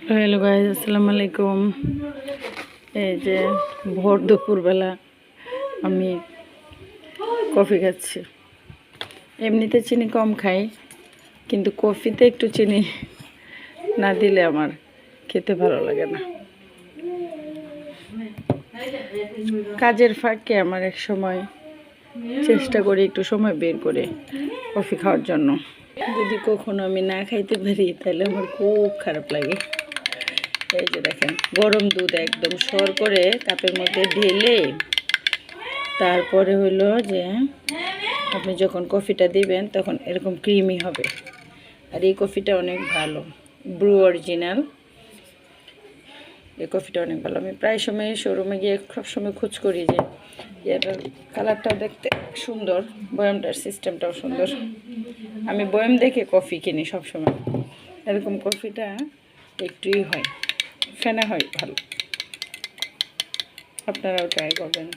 Hello guys, আসসালামু আলাইকুম। এই যে ভোর দুপুরবেলা আমি কফি খাচ্ছি। এমনিতে চিনি কম খাই, কিন্তু কফিতে একটু চিনি না দিলে আমার খেতে ভালো লাগে না। কাজের ফাঁকে আমার এক সময় চেষ্টা করি একটু সময় বের করে কফি খাওয়ার জন্য। যদি কখনো আমি না খাইতে পারি তাহলে আমার খুব খারাপ লাগে। এই যে দেখেন, গরম দুধ একদম সর করে কাপের মধ্যে ঢেলে তারপরে হলো যে আপনি যখন কফিটা দিবেন তখন এরকম ক্রিমি হবে। আর এই কফিটা অনেক ভালো, ব্রু অরিজিনাল। এই কফিটা অনেক ভালো। আমি প্রায় সময় শোরুমে গিয়ে সবসময় খোঁজ করি যে এটার কালারটাও দেখতে সুন্দর, বয়ামটার সিস্টেমটাও সুন্দর। আমি বয়াম দেখে কফি কিনি সবসময়। এরকম কফিটা একটুই হয়, ফেনা হয় ভালো। আপনারাও ট্রাই করবেন।